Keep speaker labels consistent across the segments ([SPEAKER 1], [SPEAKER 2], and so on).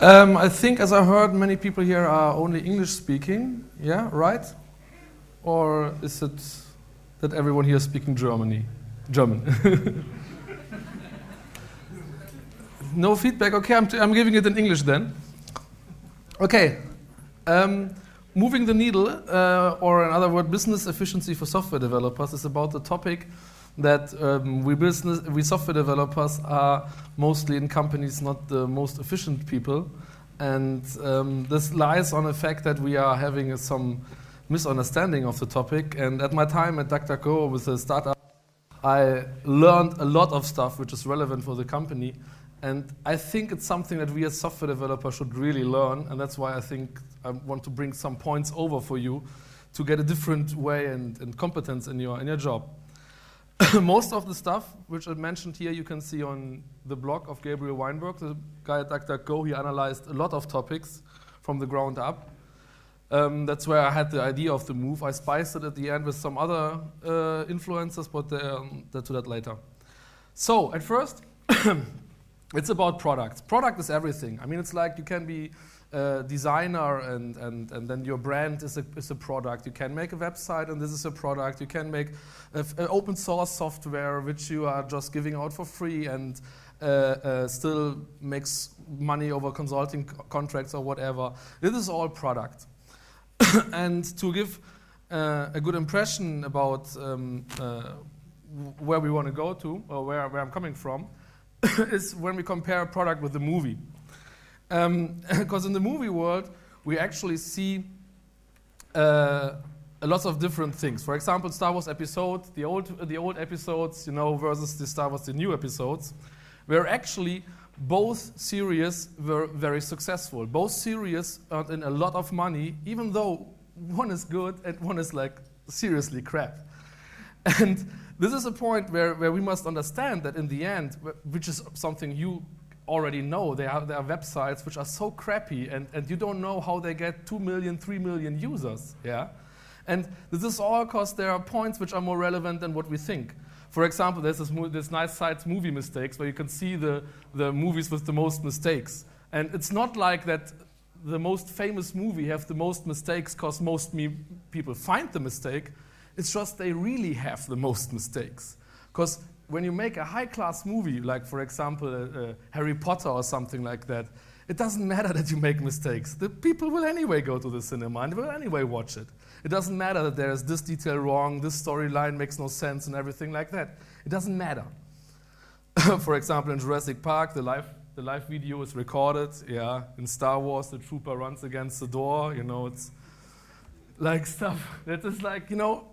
[SPEAKER 1] I think, as I heard, many people here are only English speaking. Yeah, right? Or is it that everyone here is speaking German? No feedback? Okay, I'm giving it in English then. Okay. Moving the needle, or in other words, business efficiency for software developers, is about the topic that we software developers are mostly in companies not the most efficient people. And this lies on the fact that we are having some misunderstanding of the topic. And at my time at DuckDuckGo with the startup, I learned a lot of stuff which is relevant for the company. And I think it's something that we as software developers should really learn. And that's why I think I want to bring some points over for you to get a different way and competence in your job. Most of the stuff which I mentioned here you can see on the blog of Gabriel Weinberg, the guy at DuckDuckGo. He analyzed a lot of topics from the ground up. That's where I had the idea of the move. I spiced it at the end with some other influencers, but to that later. So at first, it's about products. Product is everything. I mean, it's like you can be a designer and then your brand is a product. You can make a website and this is a product. You can make open source software which you are just giving out for free and still makes money over consulting contracts or whatever. This is all product. And to give a good impression about where we want to go to or where I'm coming from is when we compare a product with a movie. Because in the movie world, we actually see a lot of different things. For example, Star Wars episodes, the old episodes, versus the Star Wars, the new episodes, where actually both series were very successful. Both series earned in a lot of money, even though one is good and one is like seriously crap. And this is a point where we must understand that in the end, which is something you already know, there are websites which are so crappy and you don't know how they get 2 million, 3 million users. Yeah? And this is all because there are points which are more relevant than what we think. For example, there's this nice site, movie mistakes, where you can see the movies with the most mistakes. And it's not like that the most famous movie have the most mistakes because most people find the mistake. It's just they really have the most mistakes. Because when you make a high-class movie, like, for example, Harry Potter or something like that, it doesn't matter that you make mistakes. The people will anyway go to the cinema and they will anyway watch it. It doesn't matter that there is this detail wrong, this storyline makes no sense and everything like that. It doesn't matter. For example, in Jurassic Park, the live video is recorded. Yeah. In Star Wars, the trooper runs against the door. It's like stuff that is like,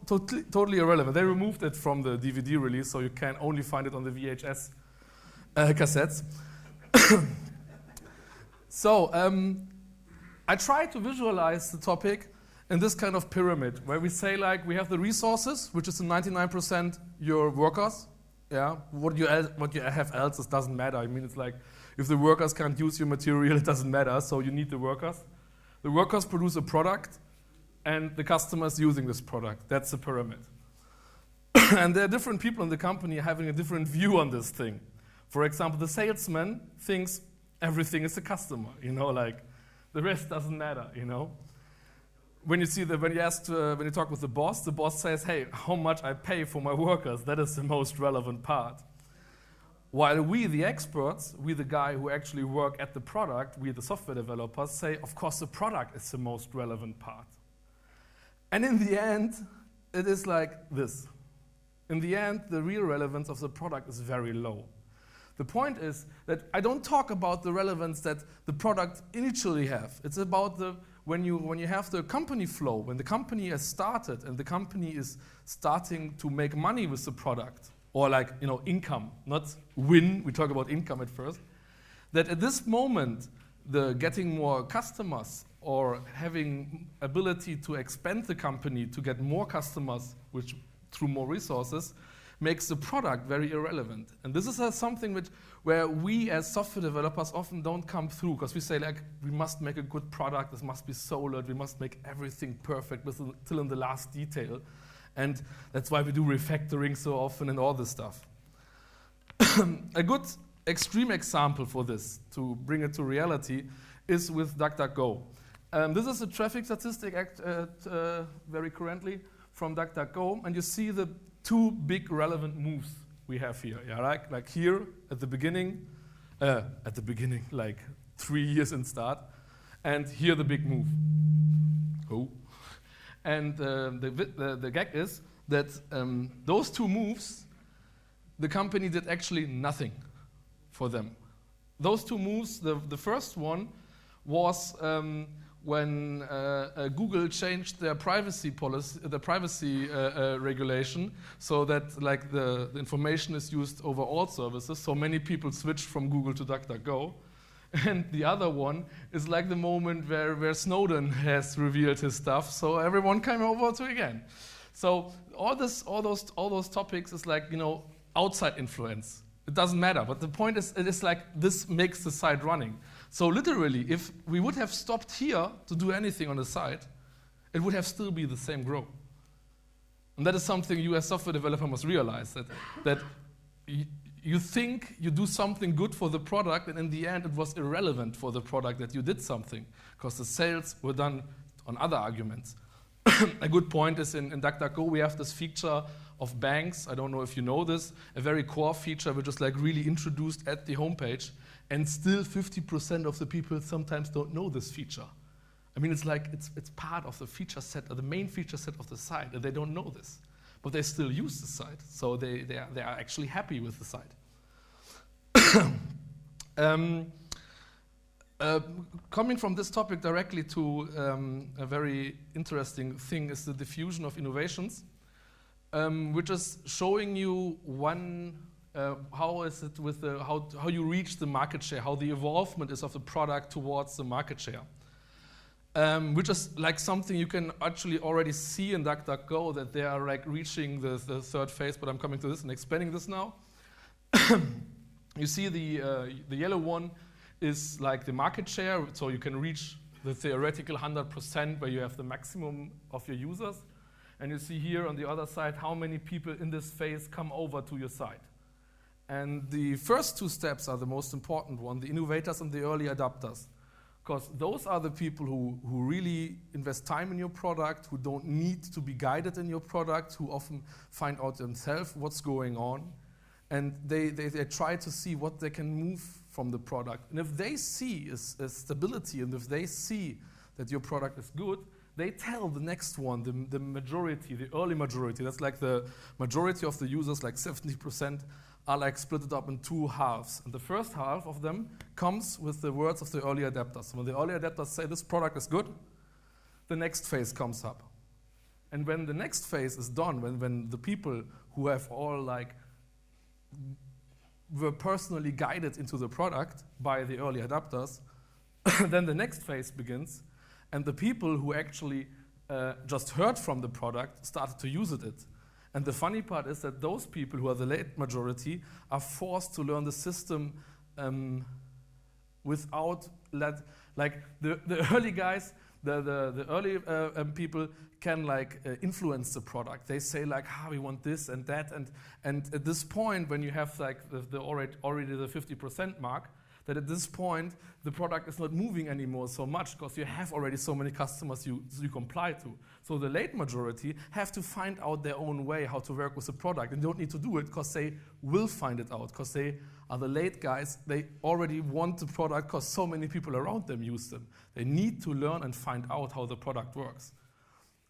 [SPEAKER 1] totally irrelevant. They removed it from the DVD release, so you can only find it on the VHS cassettes. So I try to visualize the topic in this kind of pyramid, where we say, like, we have the resources, which is in 99% your workers. Yeah, what you have else, it doesn't matter. I mean, it's like, if the workers can't use your material, it doesn't matter, so you need the workers. The workers produce a product, and the customer is using this product. That's the pyramid. And there are different people in the company having a different view on this thing. For example, the salesman thinks everything is the customer, like the rest doesn't matter, When you talk with the boss says, hey, how much I pay for my workers, that is the most relevant part. While we, the experts, we, the guy who actually work at the product, we, the software developers, say, of course, the product is the most relevant part. And in the end, it is like this. In the end, the real relevance of the product is very low. The point is that I don't talk about the relevance that the product initially have. It's about when you have the company flow, when the company has started and the company is starting to make money with the product, or like, income, not win, we talk about income at first, that at this moment, the getting more customers or having ability to expand the company to get more customers, which through more resources, makes the product very irrelevant. And this is something where we as software developers often don't come through, because we say, like, we must make a good product, this must be solid, we must make everything perfect till in the last detail. And that's why we do refactoring so often and all this stuff. A good extreme example for this, to bring it to reality, is with DuckDuckGo. This is a traffic statistic very currently from DuckDuckGo, and you see the two big relevant moves we have here. Yeah, like here at the beginning, like 3 years in start, and here the big move. Oh. And the gag is that those two moves, the company did actually nothing for them. Those two moves, the first one was when Google changed their privacy policy, the privacy regulation, so that like the information is used over all services. So many people switched from Google to DuckDuckGo. And the other one is like the moment where Snowden has revealed his stuff, so everyone came over to again. So all those topics is like, you know, outside influence. It doesn't matter, but the point is, it is like this makes the site running. So literally, if we would have stopped here to do anything on the site, it would have still be the same growth. And that is something you as software developer must realize, that you think you do something good for the product, and in the end it was irrelevant for the product that you did something, because the sales were done on other arguments. A good point is in DuckDuckGo we have this feature of banks. I don't know if you know this, a very core feature which is like really introduced at the homepage, and still 50% of the people sometimes don't know this feature. I mean, it's like it's part of the feature set, or the main feature set of the site, and they don't know this. But they still use the site, so they are actually happy with the site. Coming from this topic directly to a very interesting thing is the diffusion of innovations, which is showing you how is it with how you reach the market share, how the evolvement is of the product towards the market share. Which is like something you can actually already see in DuckDuckGo, that they are like reaching the third phase, but I'm coming to this and explaining this now. You see the yellow one is like the market share, so you can reach the theoretical 100% where you have the maximum of your users. And you see here on the other side how many people in this phase come over to your site. And the first two steps are the most important one, the innovators and the early adopters. Because those are the people who really invest time in your product, who don't need to be guided in your product, who often find out themselves what's going on. And they try to see what they can move from the product. And if they see a stability, and if they see that your product is good, they tell the next one, the majority, the early majority. That's like the majority of the users, like 70%, are like split up in two halves. And the first half of them comes with the words of the early adapters. So when the early adapters say this product is good, the next phase comes up. And when the next phase is done, when the people who have all like were personally guided into the product by the early adapters, then the next phase begins, and the people who actually just heard from the product started to use it. And the funny part is that those people who are the late majority are forced to learn the system without like the early guys, the early people can like influence the product. They say like, we want this and that, and at this point when you have like already the 50% mark, that at this point the product is not moving anymore so much because you have already so many customers you comply to. So the late majority have to find out their own way how to work with the product, and don't need to do it because they will find it out, because they are the late guys. They already want the product because so many people around them use them. They need to learn and find out how the product works.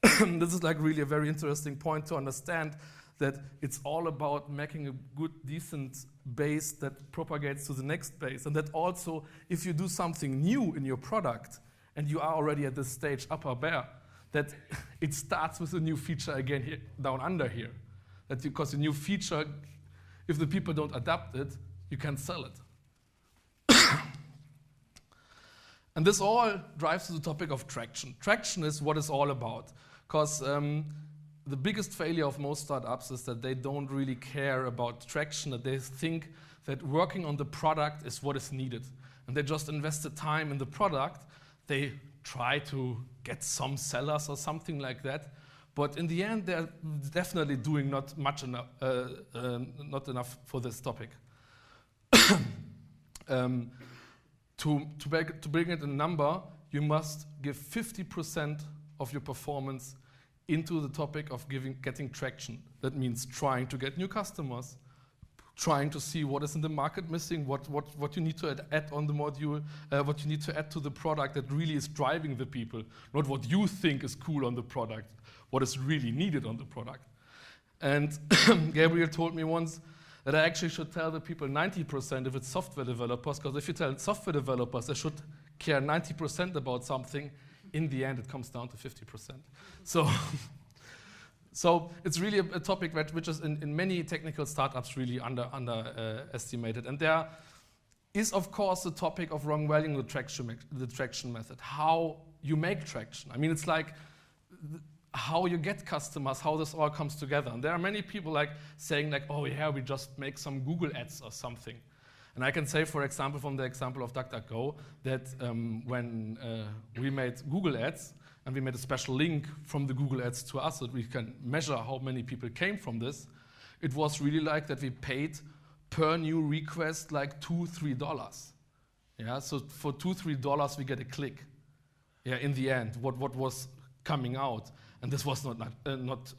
[SPEAKER 1] This is like really a very interesting point to understand, that it's all about making a good, decent base that propagates to the next base. And that also, if you do something new in your product, and you are already at this stage upper bare, that it starts with a new feature again here, down under here. That because a new feature, if the people don't adapt it, you can't sell it. And this all drives to the topic of traction. Traction is what it's all about. Because the biggest failure of most startups is that they don't really care about traction, that they think that working on the product is what is needed. And they just invest the time in the product. They try to get some sellers or something like that. But in the end, they're definitely doing not enough for this topic. To bring it a number, you must give 50% of your performance into the topic of getting traction. That means trying to get new customers, trying to see what is in the market missing, what you need to add on the module, what you need to add to the product that really is driving the people, not what you think is cool on the product, what is really needed on the product. And Gabriel told me once that I actually should tell the people 90% if it's software developers, because if you tell software developers they should care 90% about something, in the end it comes down to 50%. So it's really a topic which is in many technical startups really underestimated. And there is, of course, the topic of wrong valuing the traction method, how you make traction. I mean, it's like how you get customers, how this all comes together. And there are many people like saying like, oh yeah, we just make some Google ads or something. And I can say, for example, from the example of DuckDuckGo, that when we made Google ads, and we made a special link from the Google ads to us so that we can measure how many people came from this, it was really like that we paid per new request like $2-3. Yeah, so for $2-3 we get a click. Yeah, in the end, what was coming out, and this was not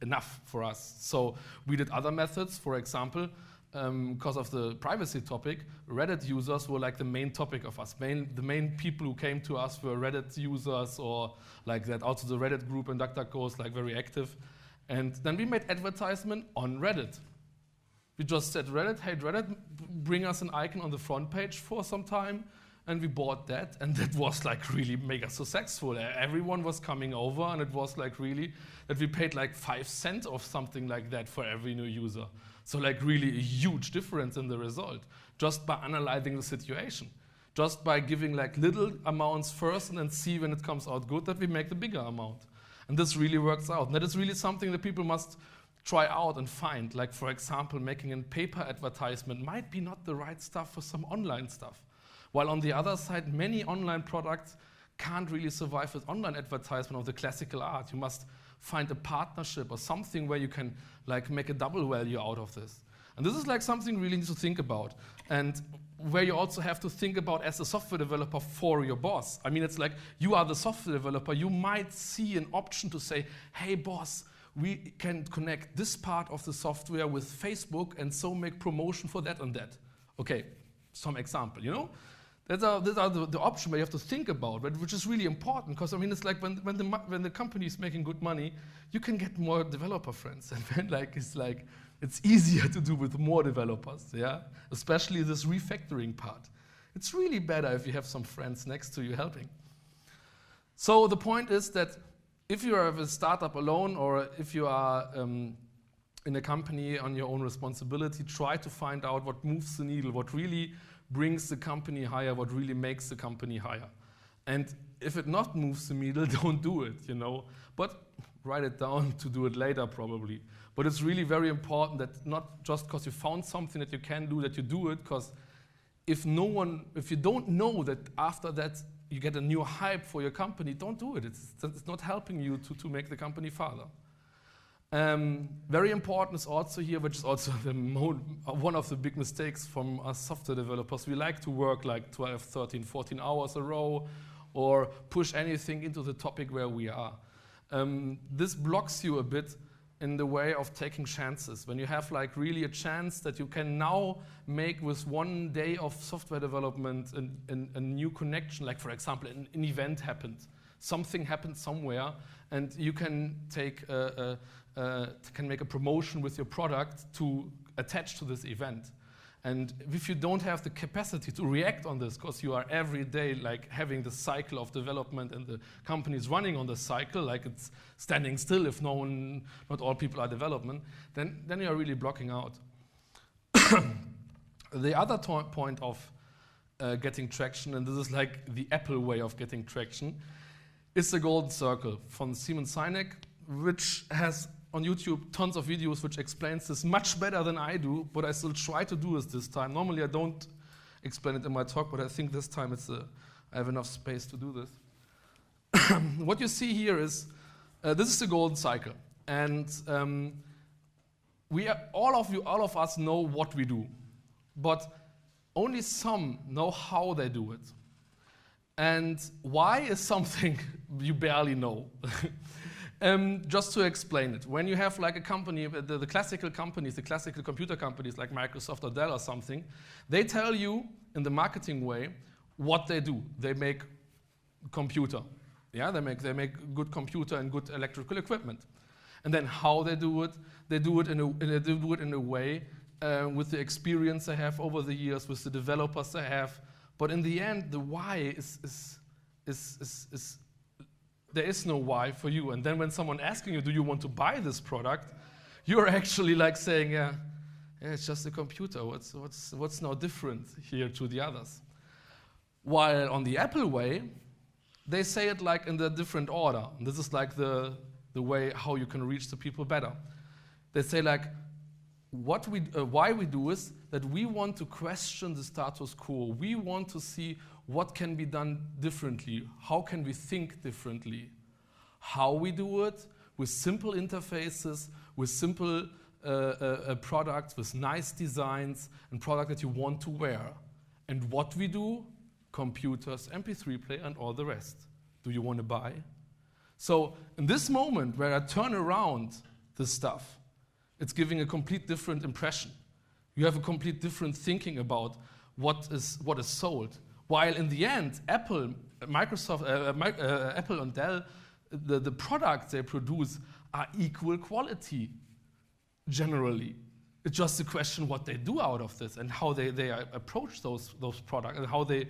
[SPEAKER 1] enough for us. So we did other methods. For example, because of the privacy topic, Reddit users were like the main topic of us. The main people who came to us were Reddit users or like that. Also the Reddit group in DuckDuckGo is like very active. And then we made advertisement on Reddit. We just said, Reddit, hey Reddit, bring us an icon on the front page for some time. And we bought that, and that was like really mega successful. Everyone was coming over, and it was like really that we paid like 5 cents or something like that for every new user. So like really a huge difference in the result, just by analyzing the situation. Just by giving like little amounts first and then see when it comes out good that we make the bigger amount. And this really works out. And that is really something that people must try out and find. Like for example, making a paper advertisement might be not the right stuff for some online stuff. While on the other side, many online products can't really survive with online advertisement of the classical art. You must find a partnership or something where you can like make a double value out of this. And this is like something you really need to think about. And where you also have to think about as a software developer for your boss. I mean, it's like you are the software developer. You might see an option to say, hey boss, we can connect this part of the software with Facebook and so make promotion for that and that. Okay, some example, you know? These are the options where you have to think about, which is really important, because I mean it's like when the company is making good money, you can get more developer friends, and then it's easier to do with more developers, yeah. Especially this refactoring part. It's really better if you have some friends next to you helping. So the point is that if you are a startup alone, or if you are in a company on your own responsibility, try to find out what moves the needle, what really brings the company higher, what really makes the company higher. And if it not moves the needle, don't do it, you know. But write it down to do it later probably. But it's really very important that not just because you found something that you can do, that you do it, because if you don't know that after that you get a new hype for your company, don't do it. It's not helping you to make the company farther. Very important is also here, which is also one of the big mistakes from us software developers. We like to work like 12, 13, 14 hours a row, or push anything into the topic where we are. This blocks you a bit in the way of taking chances. When you have like really a chance that you can now make with 1 day of software development a new connection, like for example, an event happened. Something happened somewhere, and you can can make a promotion with your product to attach to this event. And if you don't have the capacity to react on this, because you are every day like having the cycle of development and the company is running on the cycle, like it's standing still if not all people are development, then you are really blocking out. The other point of getting traction, and this is like the Apple way of getting traction, is the golden circle from Simon Sinek, which has on YouTube tons of videos which explains this much better than I do, but I still try to do this time. Normally I don't explain it in my talk, but I think this time I have enough space to do this. What you see here is, this is the golden cycle. And all of us know what we do. But only some know how they do it. And why is something you barely know. Just to explain it, when you have like a company, the classical companies, the classical computer companies like Microsoft or Dell or something, they tell you in the marketing way what they do. They make computer. Yeah, they make good computer and good electrical equipment. And then how they do it in a way with the experience they have over the years, with the developers they have. But in the end, the why is there is no why for you. And then when someone asking you, do you want to buy this product, you're actually like saying, yeah, it's just a computer. What's now different here to the others? While on the Apple way, they say it like in the different order. And this is like the way how you can reach the people better. They say like, why we do is that we want to question the status quo. We want to see what can be done differently. How can we think differently? How we do it with simple interfaces, with simple products, with nice designs, and products that you want to wear. And what we do, computers, MP3 player, and all the rest. Do you want to buy? So in this moment where I turn around this stuff, it's giving a complete different impression. You have a complete different thinking about what is sold. While in the end, Apple, Microsoft, Apple and Dell, the products they produce are equal quality, generally. It's just a question what they do out of this and how they approach those products and how they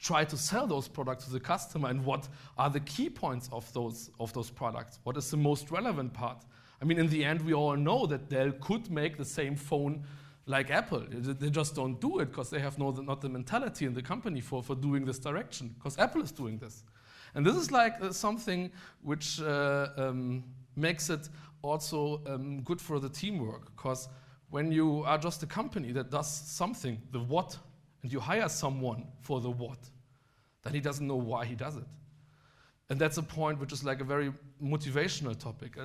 [SPEAKER 1] try to sell those products to the customer and what are the key points of those products. What is the most relevant part? I mean, in the end, we all know that Dell could make the same phone like Apple. They just don't do it because they have not the mentality in the company for doing this direction, because Apple is doing this. And this is like something which makes it also good for the teamwork, because when you are just a company that does something, the what, and you hire someone for the what, then he doesn't know why he does it. And that's a point which is like a very motivational topic.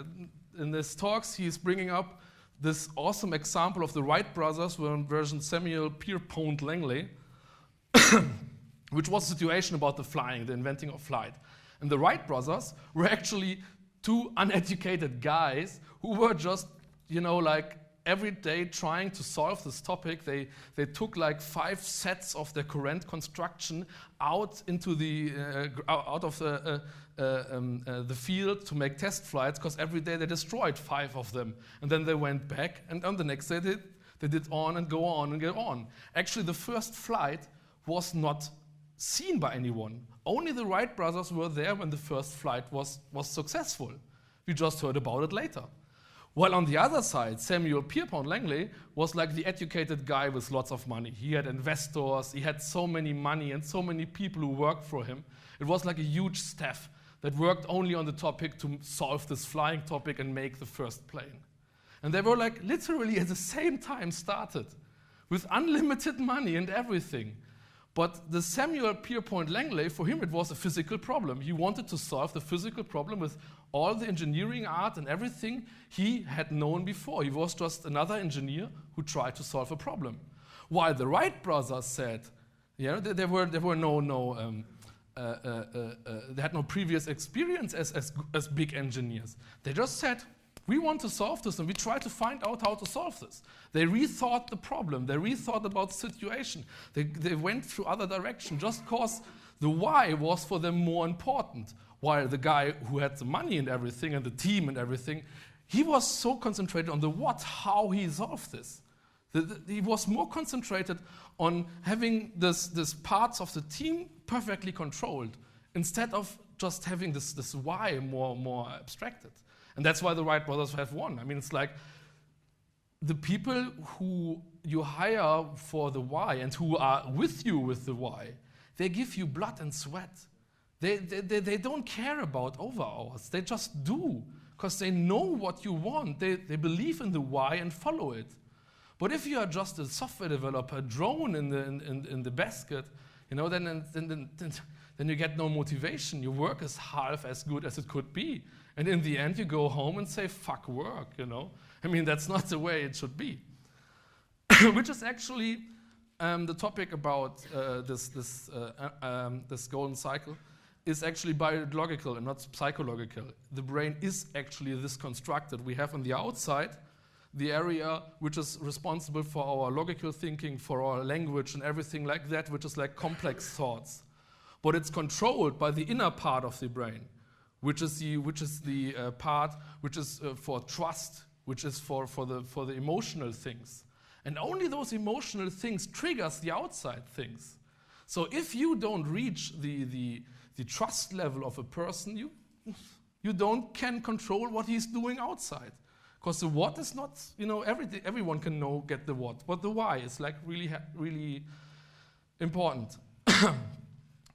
[SPEAKER 1] In this talks, he's bringing up this awesome example of the Wright brothers version Samuel Pierpont Langley, which was a situation about the flying, the inventing of flight. And the Wright brothers were actually two uneducated guys who were just, like every day trying to solve this topic. They took like 5 sets of their current construction out into out of the field to make test flights, because every day they destroyed 5 of them. And then they went back, and on the next day they did on and go on and go on. Actually, the first flight was not seen by anyone. Only the Wright brothers were there when the first flight was successful. We just heard about it later. While on the other side, Samuel Pierpont Langley was like the educated guy with lots of money. He had investors, he had so many money and so many people who worked for him. It was like a huge staff that worked only on the topic to solve this flying topic and make the first plane. And they were like literally at the same time started with unlimited money and everything. But the Samuel Pierpont Langley, for him it was a physical problem. He wanted to solve the physical problem with all the engineering art and everything he had known before. He was just another engineer who tried to solve a problem. While the Wright brothers said, they had no previous experience as big engineers. They just said, we want to solve this, and we try to find out how to solve this. They rethought the problem. They rethought about the situation. They went through other directions just because the why was for them more important. While the guy who had the money and everything and the team and everything, he was so concentrated on the what, how he solved this. He was more concentrated on having this parts of the team perfectly controlled instead of just having this why more abstracted. And that's why the Wright brothers have won. I mean, it's like the people who you hire for the why and who are with you with the why, they give you blood and sweat. They don't care about overhours. They just do, because they know what you want. They believe in the why and follow it. But if you are just a software developer, a drone in the basket, then you get no motivation. Your work is half as good as it could be. And in the end, you go home and say, fuck work, I mean, that's not the way it should be. Which is actually the topic about this golden cycle is actually biological and not psychological. The brain is actually this constructed. We have on the outside the area which is responsible for our logical thinking, for our language and everything like that, which is like complex thoughts. But it's controlled by the inner part of the brain, which is the part which is for trust, which is for the emotional things. And only those emotional things triggers the outside things. So if you don't reach the trust level of a person, you can control what he's doing outside. Because the what is not, everyone can get the what, but the why is like really important.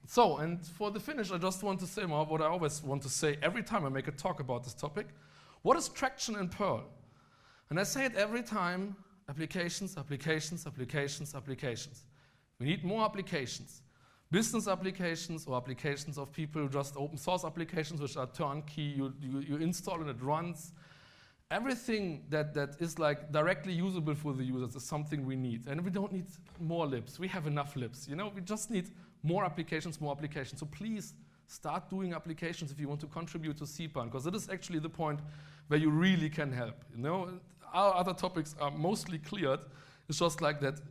[SPEAKER 1] So, and for the finish, I just want to say more what I always want to say every time I make a talk about this topic. What is traction in Perl? And I say it every time, applications, applications, applications, applications. We need more applications. Business applications or applications of people, just open source applications which are turnkey, you install and it runs. Everything that is like directly usable for the users is something we need. And we don't need more libs. We have enough libs. We just need more applications, more applications. So please start doing applications if you want to contribute to CPAN, because it is actually the point where you really can help. Our other topics are mostly cleared. It's just like that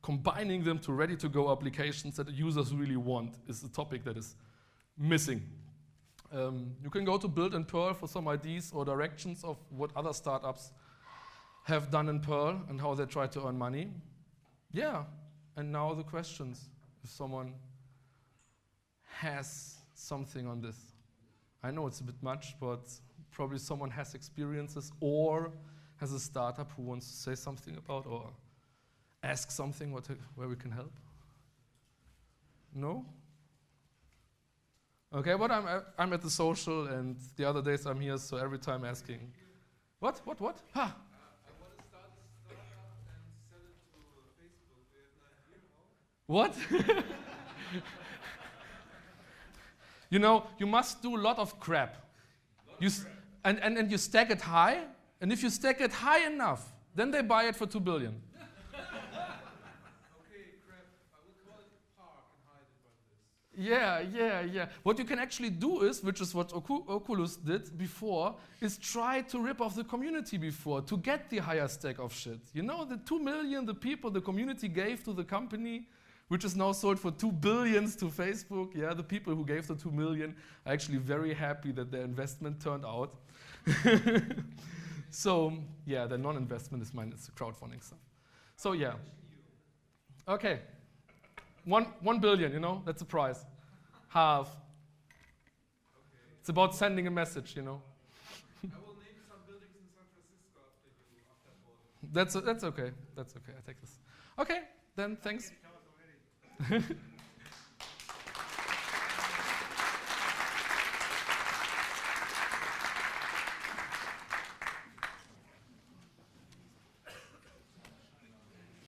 [SPEAKER 1] combining them to ready-to-go applications that the users really want is the topic that is missing. You can go to Build in Perl for some ideas or directions of what other startups have done in Perl and how they try to earn money. Yeah, and now the questions, if someone has something on this. I know it's a bit much, but probably someone has experiences or has a startup who wants to say something about or ask something where we can help. No? Okay, but I'm at the social, and the other days I'm here, so every time asking. What? Ha!
[SPEAKER 2] I want to start a startup and sell it to Facebook. Do you have an idea how?
[SPEAKER 1] What? You must do a lot of crap. And you stack it high, and if you stack it high enough, then they buy it for 2 billion. Yeah. What you can actually do is, which is what Oculus did before, is try to rip off the community before to get the higher stack of shit. The 2 million the people, the community gave to the company, which is now sold for 2 billion to Facebook. Yeah, the people who gave the 2 million are actually very happy that their investment turned out. So, yeah, the non-investment is mine, it's the crowdfunding stuff. So, yeah. Okay. 1 billion, that's the price. Half. Okay. It's about sending a message,
[SPEAKER 2] I will name some buildings in San Francisco after you,
[SPEAKER 1] That's okay. I take this. Okay, then thanks.